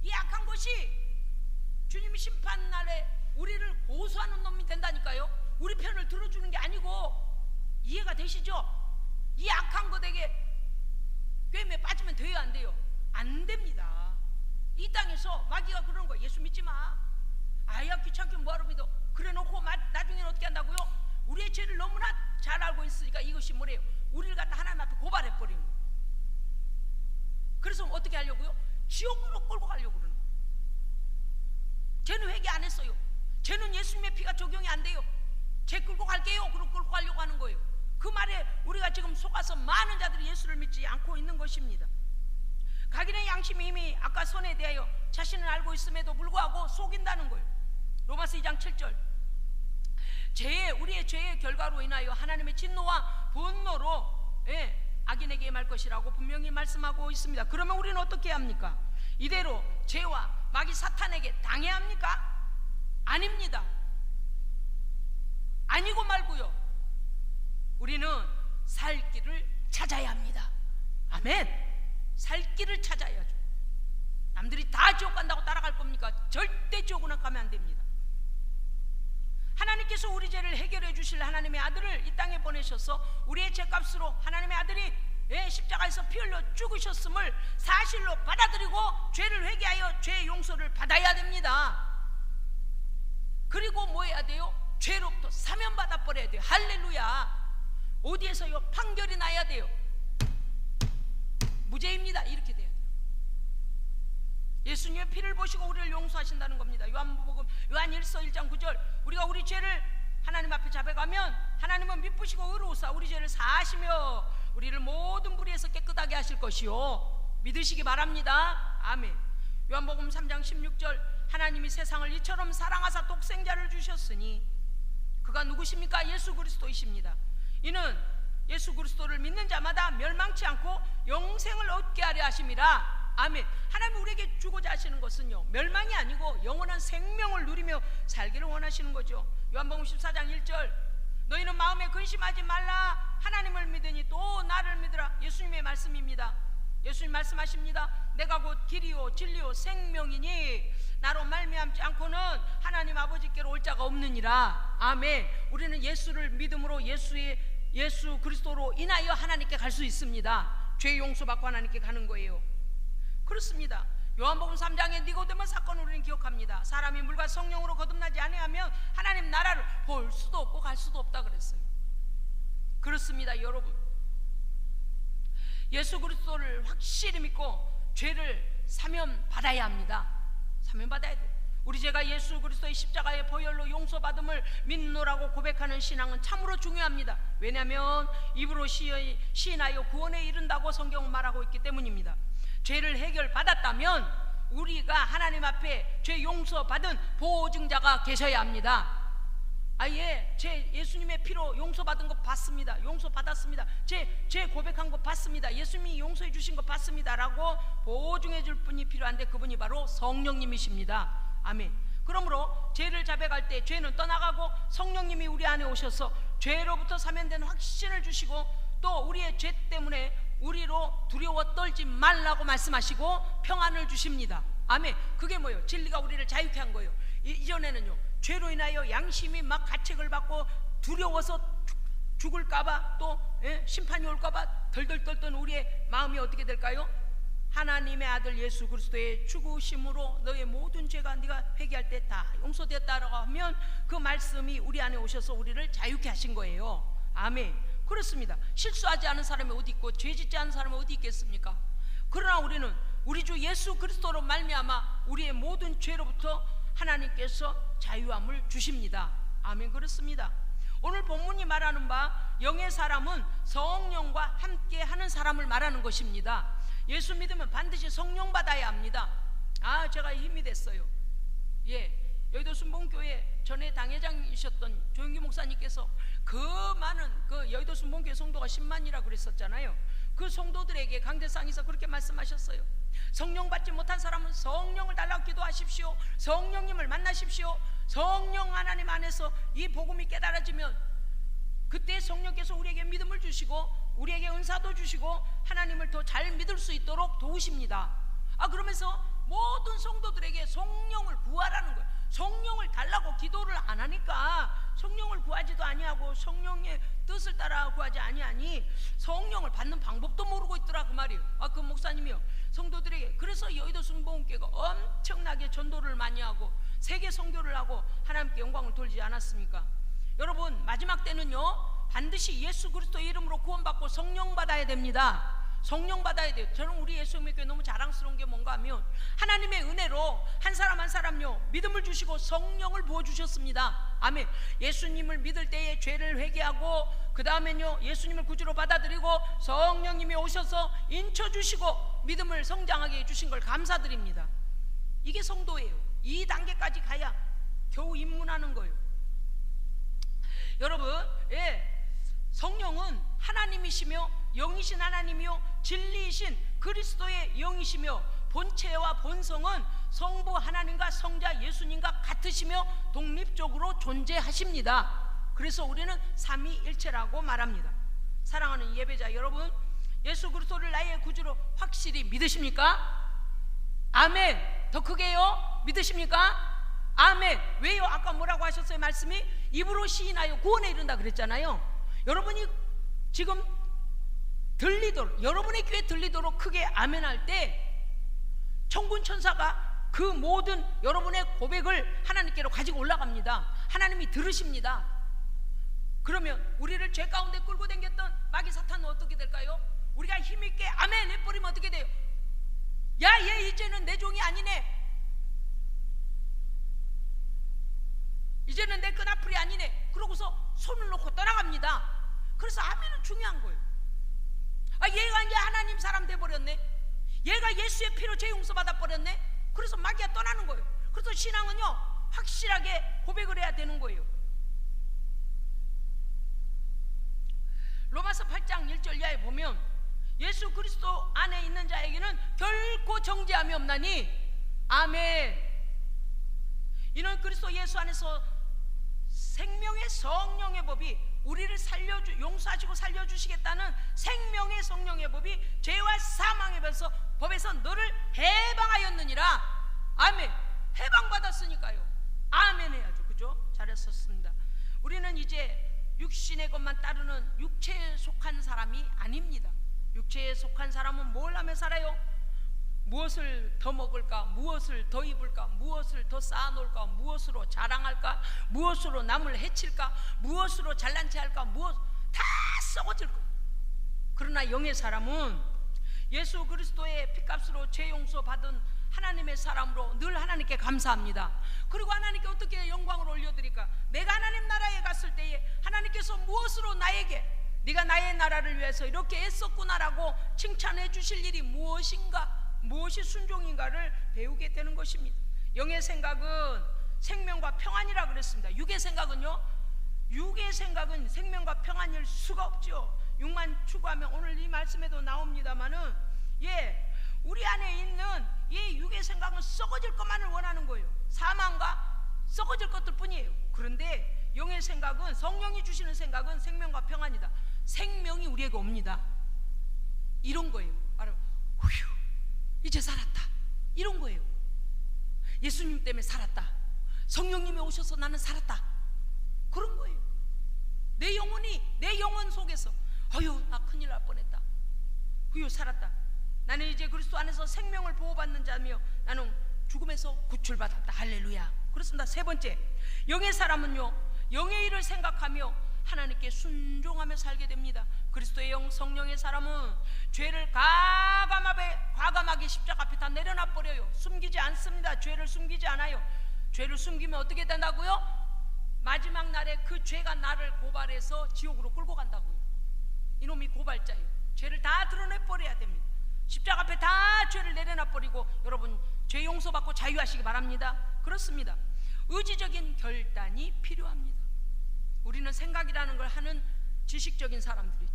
이 악한 것이 주님이 심판날에 우리를 고소하는 놈이 된다니까요. 우리 편을 들어주는 게 아니고. 이해가 되시죠? 이 악한 것에게 꿰매 빠지면 돼요 안 돼요? 안 됩니다. 이 땅에서 마귀가 그러는 거예요. 예수 믿지 마, 아야 귀찮게 뭐하러 믿어, 그래 놓고 나중에는 어떻게 한다고요? 우리의 죄를 너무나 잘 알고 있으니까 이것이 뭐래요? 우리를 갖다 하나님 앞에 고발해버리는 거예요. 그래서 어떻게 하려고요? 지옥으로 끌고 가려고 그러는 거예요. 죄는 회개 안 했어요. 죄는 예수님의 피가 적용이 안 돼요. 죄 끌고 갈게요. 그럼 끌고 가려고 하는 거예요. 그 말에 우리가 지금 속아서 많은 자들이 예수를 믿지 않고 있는 것입니다. 각인의 양심이 이미 아까 선에 대하여 자신을 알고 있음에도 불구하고 속인다는 거예요. 로마서 2장 7절 우리의 죄의 결과로 인하여 하나님의 진노와 분노로 악인에게 임할 것이라고 분명히 말씀하고 있습니다. 그러면 우리는 어떻게 합니까? 이대로 죄와 마귀 사탄에게 당해야 합니까? 아닙니다. 아니고 말고요, 우리는 살 길을 찾아야 합니다. 아멘. 살 길을 찾아야죠. 남들이 다 지옥 간다고 따라갈 겁니까? 절대 지옥은 가면 안 됩니다. 하나님께서 우리 죄를 해결해 주실 하나님의 아들을 이 땅에 보내셔서 우리의 죄값으로 하나님의 아들이 십자가에서 피 흘려 죽으셨음을 사실로 받아들이고 죄를 회개하여 죄의 용서를 받아야 됩니다. 그리고 뭐 해야 돼요? 죄로부터 사면받아 버려야 돼요. 할렐루야. 어디에서요? 판결이 나야 돼요. 무죄입니다. 이렇게 돼야 돼요. 예수님의 피를 보시고 우리를 용서하신다는 겁니다. 요한복음 요한 1서 1장 9절 우리가 우리 죄를 하나님 앞에 잡아가면 하나님은 미쁘시고 의로우사 우리 죄를 사하시며 우리를 모든 불의에서 깨끗하게 하실 것이요, 믿으시기 바랍니다. 아멘. 요한복음 3장 16절 하나님이 세상을 이처럼 사랑하사 독생자를 주셨으니 그가 누구십니까? 예수 그리스도이십니다. 이는 예수 그리스도를 믿는 자마다 멸망치 않고 영생을 얻게 하려 하심이라. 아멘. 하나님 우리에게 주고자 하시는 것은요, 멸망이 아니고 영원한 생명을 누리며 살기를 원하시는 거죠. 요한복음 14장 1절 너희는 마음에 근심하지 말라. 하나님을 믿으니 또 나를 믿으라. 예수님의 말씀입니다. 예수님 말씀하십니다. 내가 곧 길이요 진리요 생명이니 나로 말미암지 않고는 하나님 아버지께로 올 자가 없느니라. 아멘. 우리는 예수를 믿음으로 예수 그리스도로 인하여 하나님께 갈 수 있습니다. 죄 용서받고 하나님께 가는 거예요. 그렇습니다. 요한복음 3장의 니고데모 사건을 우리는 기억합니다. 사람이 물과 성령으로 거듭나지 아니하면 하나님 나라를 볼 수도 없고 갈 수도 없다 그랬어요. 그렇습니다. 여러분, 예수 그리스도를 확실히 믿고 죄를 사면 받아야 합니다. 사면 받아야 돼요. 우리 죄가 예수 그리스도의 십자가의 보혈로 용서받음을 믿노라고 고백하는 신앙은 참으로 중요합니다. 왜냐하면 입으로 시인하여 구원에 이른다고 성경은 말하고 있기 때문입니다. 죄를 해결받았다면 우리가 하나님 앞에 죄 용서받은 보증자가 계셔야 합니다. 아예 예수님의 피로 용서받은 것 받습니다. 용서받았습니다. 제 고백한 것 받습니다. 예수님이 용서해 주신 것 받습니다 라고 보증해 줄 분이 필요한데 그분이 바로 성령님이십니다. 아멘. 그러므로 죄를 자백할 때 죄는 떠나가고 성령님이 우리 안에 오셔서 죄로부터 사면되는 확신을 주시고 또 우리의 죄 때문에 우리로 두려워 떨지 말라고 말씀하시고 평안을 주십니다. 아멘. 그게 뭐예요? 진리가 우리를 자유케 한 거예요. 이전에는요, 죄로 인하여 양심이 막 가책을 받고 두려워서 죽을까봐 또 심판이 올까봐 덜덜 떨던 우리의 마음이 어떻게 될까요? 하나님의 아들 예수 그리스도의 죽으심으로 너의 모든 죄가 네가 회개할 때 다 용서되었다라고 하면 그 말씀이 우리 안에 오셔서 우리를 자유케 하신 거예요. 아멘. 그렇습니다. 실수하지 않은 사람이 어디 있고 죄 짓지 않은 사람이 어디 있겠습니까? 그러나 우리는 우리 주 예수 그리스도로 말미암아 우리의 모든 죄로부터 하나님께서 자유함을 주십니다. 아멘. 그렇습니다. 오늘 본문이 말하는 바 영의 사람은 성령과 함께 하는 사람을 말하는 것입니다. 예수 믿으면 반드시 성령 받아야 합니다. 제가 힘이 됐어요. 여의도 순복음교회 전에 당회장이셨던 조영기 목사님께서 그 많은 그 여의도 순복음교회 성도가 10만이라고 그랬었잖아요. 그 성도들에게 강대상에서 그렇게 말씀하셨어요. 성령 받지 못한 사람은 성령을 달라고 기도하십시오. 성령님을 만나십시오. 성령 하나님 안에서 이 복음이 깨달아지면 그때 성령께서 우리에게 믿음을 주시고 우리에게 은사도 주시고 하나님을 더 잘 믿을 수 있도록 도우십니다. 그러면서 모든 성도들에게 성령을 구하라는 거예요. 성령을 달라고 기도를 안 하니까 성령을 구하지도 아니하고 성령의 뜻을 따라 구하지 아니하니 성령을 받는 방법도 모르고 있더라 그 말이에요. 그 목사님이요, 성도들에게 그래서 여의도 순복음교회가 엄청나게 전도를 많이 하고 세계 선교를 하고 하나님께 영광을 돌리지 않았습니까? 여러분, 마지막 때는요 반드시 예수 그리스도의 이름으로 구원받고 성령 받아야 됩니다. 성령 받아야 돼요. 저는 우리 예수님의 너무 자랑스러운 게 뭔가 하면 하나님의 은혜로 한 사람 한 사람요 믿음을 주시고 성령을 부어주셨습니다. 아멘. 예수님을 믿을 때에 죄를 회개하고 그 다음에는요 예수님을 구주로 받아들이고 성령님이 오셔서 인쳐주시고 믿음을 성장하게 해주신 걸 감사드립니다. 이게 성도예요. 이 단계까지 가야 겨우 입문하는 거예요. 여러분, 성령은 하나님이시며 영이신 하나님이요 진리이신 그리스도의 영이시며 본체와 본성은 성부 하나님과 성자 예수님과 같으시며 독립적으로 존재하십니다. 그래서 우리는 삼위일체라고 말합니다. 사랑하는 예배자 여러분, 예수 그리스도를 나의 구주로 확실히 믿으십니까? 아멘. 더 크게요, 믿으십니까? 아멘. 왜요? 아까 뭐라고 하셨어요? 말씀이 입으로 시인하여 구원에 이른다 그랬잖아요. 여러분이 지금 들리도록, 여러분의 귀에 들리도록 크게 아멘할 때 천군 천사가 그 모든 여러분의 고백을 하나님께로 가지고 올라갑니다. 하나님이 들으십니다. 그러면 우리를 죄 가운데 끌고 다녔던 마귀 사탄은 어떻게 될까요? 우리가 힘있게 아멘 해버리면 어떻게 돼요? 야, 얘 이제는 내 종이 아니네, 이제는 내 끈앞풀이 아니네, 그러고서 손을 놓고 떠나갑니다. 그래서 아멘은 중요한 거예요. 얘가 이제 하나님 사람 돼버렸네, 얘가 예수의 피로 죄 용서 받아버렸네. 그래서 마귀가 떠나는 거예요. 그래서 신앙은요 확실하게 고백을 해야 되는 거예요. 로마서 8장 1절 이하에 보면 예수 그리스도 안에 있는 자에게는 결코 정죄함이 없나니 아멘. 이는 그리스도 예수 안에서 생명의 성령의 법이 우리를 용서하시고 살려주시겠다는 생명의 성령의 법이 죄와 사망의 법에서 너를 해방하였느니라. 아멘. 해방 받았으니까요. 아멘 해야죠. 그죠? 잘했었습니다. 우리는 이제 육신의 것만 따르는 육체에 속한 사람이 아닙니다. 육체에 속한 사람은 뭘 하며 살아요? 무엇을 더 먹을까? 무엇을 더 입을까? 무엇을 더 쌓아놓을까? 무엇으로 자랑할까? 무엇으로 남을 해칠까? 무엇으로 잘난 체 할까? 무엇 다 썩어질 거예요. 그러나 영의 사람은 예수 그리스도의 피값으로 죄 용서 받은 하나님의 사람으로 늘 하나님께 감사합니다. 그리고 하나님께 어떻게 영광을 올려드릴까? 내가 하나님 나라에 갔을 때에 하나님께서 무엇으로 나에게 네가 나의 나라를 위해서 이렇게 애썼구나라고 칭찬해 주실 일이 무엇인가, 무엇이 순종인가를 배우게 되는 것입니다. 영의 생각은 생명과 평안이라 그랬습니다. 육의 생각은요, 육의 생각은 생명과 평안일 수가 없죠. 육만 추구하면 오늘 이 말씀에도 나옵니다마는 우리 안에 있는 이 육의 생각은 썩어질 것만을 원하는 거예요. 사망과 썩어질 것들 뿐이에요. 그런데 영의 생각은, 성령이 주시는 생각은 생명과 평안이다. 생명이 우리에게 옵니다. 이런 거예요. 휴, 이제 살았다, 이런 거예요. 예수님 때문에 살았다, 성령님이 오셔서 나는 살았다, 그런 거예요. 내 영혼이, 내 영혼 속에서 아유 나 큰일 날 뻔했다, 휴 살았다, 나는 이제 그리스도 안에서 생명을 보호받는 자며 나는 죽음에서 구출받았다. 할렐루야. 그렇습니다. 세 번째, 영의 사람은요, 영의 일을 생각하며 하나님께 순종하며 살게 됩니다. 그리스도의 영, 성령의 사람은 죄를 과감하게 십자가 앞에 다 내려놔 버려요. 숨기지 않습니다. 죄를 숨기지 않아요. 죄를 숨기면 어떻게 된다고요? 마지막 날에 그 죄가 나를 고발해서 지옥으로 끌고 간다고요. 이놈이 고발자예요. 죄를 다 드러내 버려야 됩니다. 십자가 앞에 다 죄를 내려놔 버리고 여러분 죄 용서받고 자유하시기 바랍니다. 그렇습니다. 의지적인 결단이 필요합니다. 우리는 생각이라는 걸 하는 지식적인 사람들이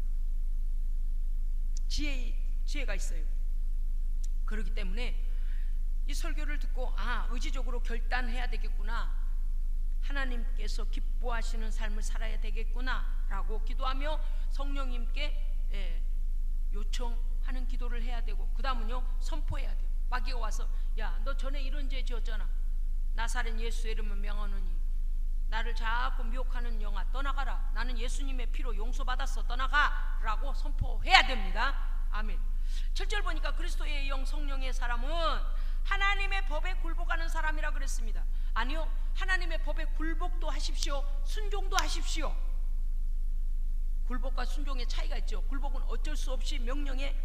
지혜가 있어요. 그렇기 때문에 이 설교를 듣고 의지적으로 결단해야 되겠구나, 하나님께서 기뻐하시는 삶을 살아야 되겠구나 라고 기도하며 성령님께 요청하는 기도를 해야 되고, 그 다음은요 선포해야 돼요. 마귀가 와서 야 너 전에 이런 죄 지었잖아, 나사렛 예수의 이름을 명하노니 나를 자꾸 미혹하는 영아 떠나가라, 나는 예수님의 피로 용서받았어, 떠나가 라고 선포해야 됩니다. 아멘. 7절 보니까 그리스도의 영, 성령의 사람은 하나님의 법에 굴복하는 사람이라 그랬습니다. 아니요, 하나님의 법에 굴복도 하십시오, 순종도 하십시오. 굴복과 순종의 차이가 있죠. 굴복은 어쩔 수 없이 명령에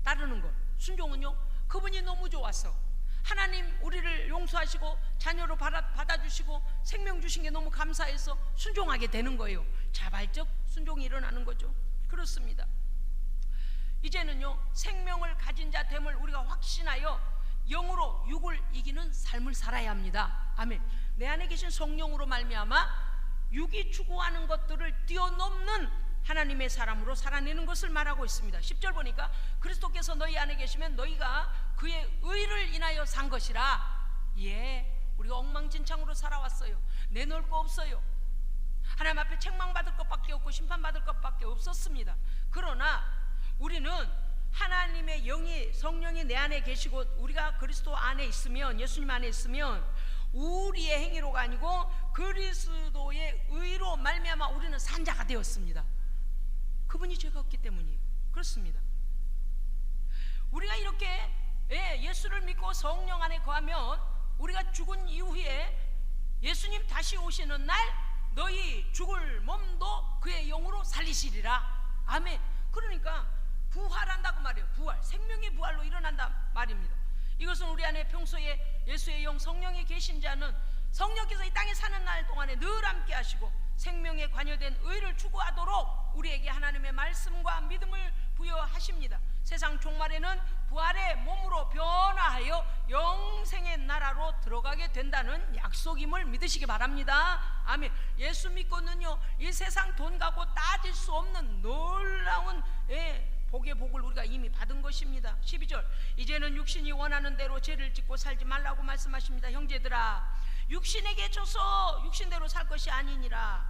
따르는 것, 순종은요 그분이 너무 좋아서 하나님 우리를 용서하시고 자녀로 받아주시고 생명 주신 게 너무 감사해서 순종하게 되는 거예요. 자발적 순종이 일어나는 거죠. 그렇습니다. 이제는요 생명을 가진 자 됨을 우리가 확신하여 영으로 육을 이기는 삶을 살아야 합니다. 아멘. 내 안에 계신 성령으로 말미암아 육이 추구하는 것들을 뛰어넘는 하나님의 사람으로 살아내는 것을 말하고 있습니다. 10절 보니까 그리스도께서 너희 안에 계시면 너희가 그의 의를 인하여 산 것이라. 우리가 엉망진창으로 살아왔어요. 내놓을 거 없어요. 하나님 앞에 책망받을 것밖에 없고 심판받을 것밖에 없었습니다. 그러나 우리는 하나님의 영이, 성령이 내 안에 계시고 우리가 그리스도 안에 있으면, 예수님 안에 있으면 우리의 행위로가 아니고 그리스도의 의로 말미암아 우리는 산 자가 되었습니다. 그분이 죄가 없기 때문이에요. 그렇습니다. 우리가 이렇게 예수를 믿고 성령 안에 거하면 우리가 죽은 이후에 예수님 다시 오시는 날 너희 죽을 몸도 그의 영으로 살리시리라. 아멘. 그러니까 부활한다고 말이에요. 부활, 생명의 부활로 일어난다 말입니다. 이것은 우리 안에 평소에 예수의 영, 성령이 계신 자는 성령께서 이 땅에 사는 날 동안에 늘 함께 하시고 생명에 관여된 의를 추구하도록 우리에게 하나님의 말씀과 믿음을 부여하십니다. 세상 종말에는 부활의 몸으로 변화하여 영생의 나라로 들어가게 된다는 약속임을 믿으시기 바랍니다. 아멘. 예수 믿고는요 이 세상 돈 갖고 따질 수 없는 놀라운 복의 복을 우리가 이미 받은 것입니다. 12절, 이제는 육신이 원하는 대로 죄를 짓고 살지 말라고 말씀하십니다. 형제들아, 육신에게 져서 육신대로 살 것이 아니니라.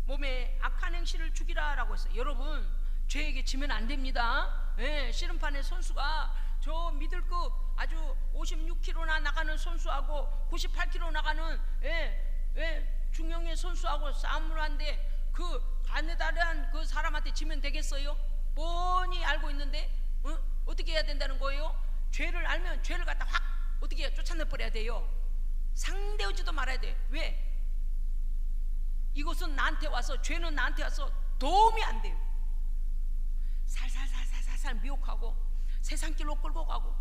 몸에 악한 행실을 죽이라 라고 했어요. 여러분 죄에게 지면 안 됩니다. 씨름판의 선수가 저 미들급 아주 56kg나 나가는 선수하고 98kg 나가는 중형의 선수하고 싸움을 하는데 그 가느다란 그 사람한테 지면 되겠어요? 뻔히 알고 있는데 어떻게 해야 된다는 거예요? 죄를 알면 죄를 갖다 확 어떻게 해야 쫓아내버려야 돼요. 상대하지도 말아야 돼. 왜? 이것은 나한테 와서, 죄는 나한테 와서 도움이 안 돼요. 살살살살살살 미혹하고 세상길로 끌고 가고,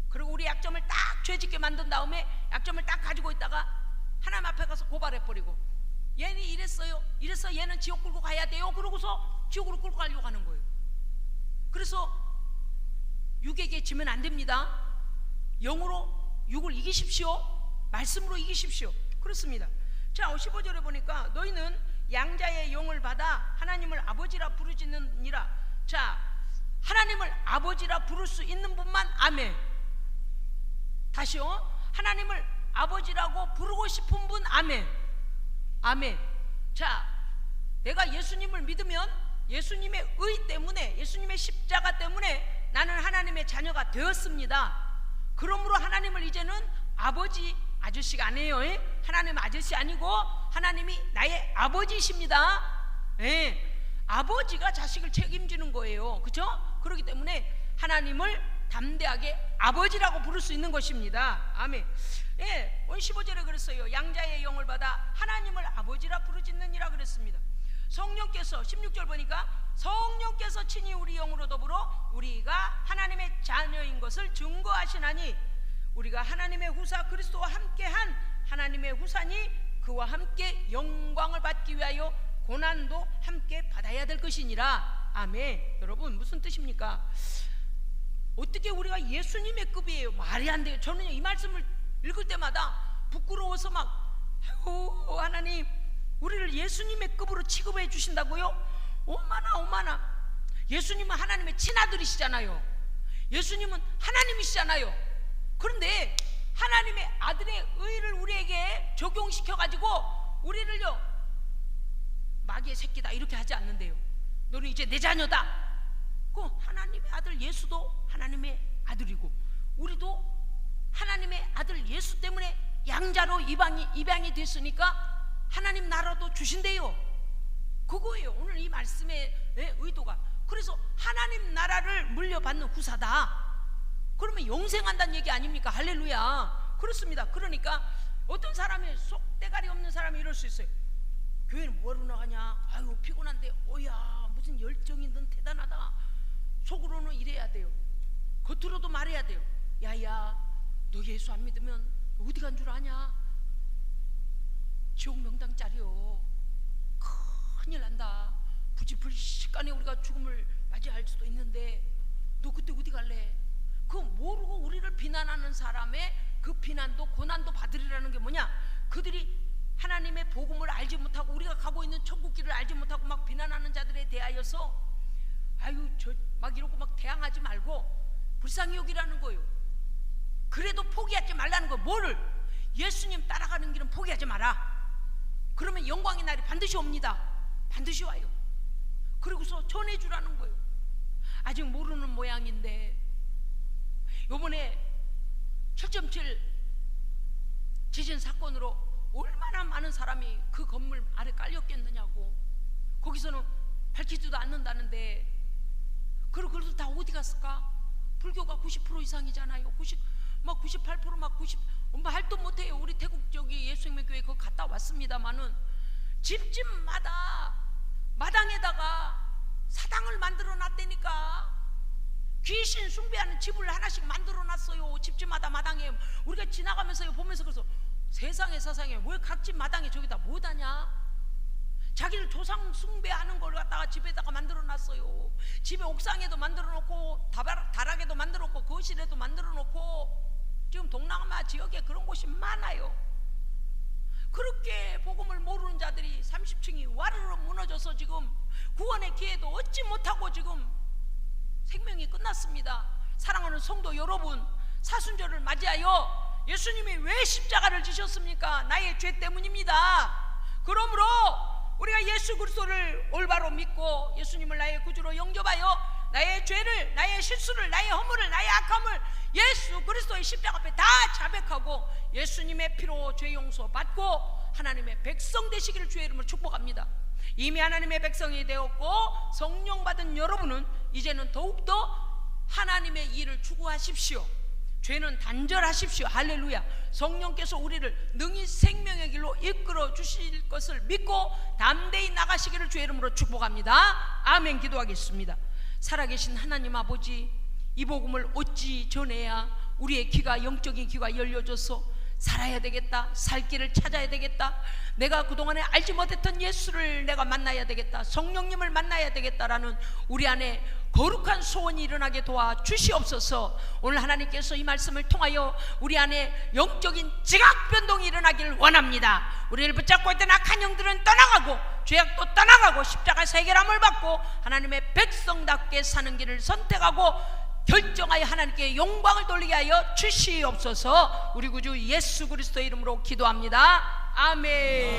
그리고 우리 약점을 딱 죄짓게 만든 다음에 약점을 딱 가지고 있다가 하나님 앞에 가서 고발해버리고, 얘는 이랬어요, 이래서 얘는 지옥 끌고 가야 돼요. 그러고서 지옥으로 끌고 가려고 하는 거예요. 그래서 육에게 지면 안 됩니다. 영으로 육을 이기십시오. 말씀으로 이기십시오. 그렇습니다. 자, 15절에 보니까 너희는 양자의 영을 받아 하나님을 아버지라 부르짖느니라. 자, 하나님을 아버지라 부를 수 있는 분만 아멘. 다시요. 하나님을 아버지라고 부르고 싶은 분 아멘. 아멘. 자, 내가 예수님을 믿으면 예수님의 의 때문에, 예수님의 십자가 때문에 나는 하나님의 자녀가 되었습니다. 그러므로 하나님을 이제는 아버지, 아저씨가 아니에요. 하나님 아저씨 아니고 하나님이 나의 아버지이십니다. 아버지가 자식을 책임지는 거예요. 그렇죠? 그렇기 때문에 하나님을 담대하게 아버지라고 부를 수 있는 것입니다. 아멘. 15절에 그랬어요. 양자의 영을 받아 하나님을 아버지라 부르짖느니라 그랬습니다. 성령께서 16절 보니까 성령께서 친히 우리 영으로 더불어 우리가 하나님의 자녀인 것을 증거하시나니, 우리가 하나님의 후사 그리스도와 함께한 하나님의 후사니 그와 함께 영광을 받기 위하여 고난도 함께 받아야 될 것이니라. 아멘. 여러분, 무슨 뜻입니까? 어떻게 우리가 예수님의 급이에요? 말이 안 돼요. 저는 이 말씀을 읽을 때마다 부끄러워서 막, 아이고, 하나님 우리를 예수님의 급으로 취급해 주신다고요? 오마나. 예수님은 하나님의 친아들이시잖아요. 예수님은 하나님이시잖아요. 그런데 하나님의 아들의 의를 우리에게 적용시켜 가지고 우리를요, 마귀의 새끼다 이렇게 하지 않는데요. 너는 이제 내 자녀다. 그 하나님의 아들 예수도 하나님의 아들이고, 우리도 하나님의 아들 예수 때문에 양자로 입양이 됐으니까 하나님 나라도 주신대요. 그거예요, 오늘 이 말씀의 의도가. 그래서 하나님 나라를 물려받는 후사다. 그러면 영생한다는 얘기 아닙니까? 할렐루야. 그렇습니다. 그러니까 어떤 사람이 속대가리 없는 사람이 이럴 수 있어요. 교회는 뭐하러 나가냐? 아유, 피곤한데. 오야, 무슨 열정이 넌 대단하다. 속으로는 이래야 돼요. 겉으로도 말해야 돼요. 야야, 너 예수 안 믿으면 어디 간 줄 아냐? 지옥 명당짜리요. 큰일 난다. 부지불식간에 우리가 죽음을 맞이할 수도 있는데 너 그때 어디 갈래? 그거 모르고 우리를 비난하는 사람의 그 비난도 고난도 받으리라는 게 뭐냐? 그들이 하나님의 복음을 알지 못하고 우리가 가고 있는 천국길을 알지 못하고 막 비난하는 자들에 대하여서 아유, 저 막 이러고 막 대항하지 말고 불쌍히 여기라는 거예요. 그래도 포기하지 말라는 거예요. 뭐를? 예수님 따라가는 길은 포기하지 마라. 그러면 영광의 날이 반드시 옵니다. 반드시 와요. 그리고서 전해주라는 거예요. 아직 모르는 모양인데 요번에 7.7 지진 사건으로 얼마나 많은 사람이 그 건물 아래 깔렸겠느냐고. 거기서는 밝히지도 않는다는데 그래서 다 어디 갔을까? 불교가 90% 이상이잖아요. 98% 막 90, 말도 못해요. 우리 태국 저기 예수생명교회 그거 갔다 왔습니다만은 집집마다 마당에다가 사당을 만들어 놨다니까. 귀신 숭배하는 집을 하나씩 만들어 놨어요. 집집마다 마당에. 우리가 지나가면서 보면서 그래서 세상에 왜 각 집 마당에 저기다 못하냐? 자기를 조상 숭배하는 걸 갖다가 집에다가 만들어 놨어요. 집에 옥상에도 만들어 놓고 다락에도 만들어 놓고 거실에도 만들어 놓고 지금 동남아 지역에 그런 곳이 많아요. 그렇게 복음을 모르는 자들이 30층이 와르르 무너져서 지금 구원의 기회도 얻지 못하고 지금 생명이 끝났습니다. 사랑하는 성도 여러분, 사순절을 맞이하여 예수님이 왜 십자가를 지셨습니까? 나의 죄 때문입니다. 그러므로 우리가 예수 그리스도를 올바로 믿고 예수님을 나의 구주로 영접하여 나의 죄를, 나의 실수를, 나의 허물을, 나의 악함을 예수 그리스도의 십자가 앞에 다 자백하고 예수님의 피로 죄 용서 받고 하나님의 백성 되시기를 주의 이름으로 축복합니다. 이미 하나님의 백성이 되었고 성령 받은 여러분은 이제는 더욱더 하나님의 일을 추구하십시오. 죄는 단절하십시오. 할렐루야. 성령께서 우리를 능히 생명의 길로 이끌어 주실 것을 믿고 담대히 나가시기를 주의 이름으로 축복합니다. 아멘. 기도하겠습니다. 살아계신 하나님 아버지, 이 복음을 어찌 전해야 우리의 귀가, 영적인 귀가 열려져서 살아야 되겠다, 살 길을 찾아야 되겠다, 내가 그동안에 알지 못했던 예수를 내가 만나야 되겠다, 성령님을 만나야 되겠다라는 우리 안에 거룩한 소원이 일어나게 도와주시옵소서. 오늘 하나님께서 이 말씀을 통하여 우리 안에 영적인 지각 변동이 일어나기를 원합니다. 우리를 붙잡고 있던 악한 영들은 떠나가고 죄악도 떠나가고 십자가에서 해결함을 받고 하나님의 백성답게 사는 길을 선택하고 결정하여 하나님께 영광을 돌리게 하여 주시옵소서. 우리 구주 예수 그리스도의 이름으로 기도합니다. 아멘.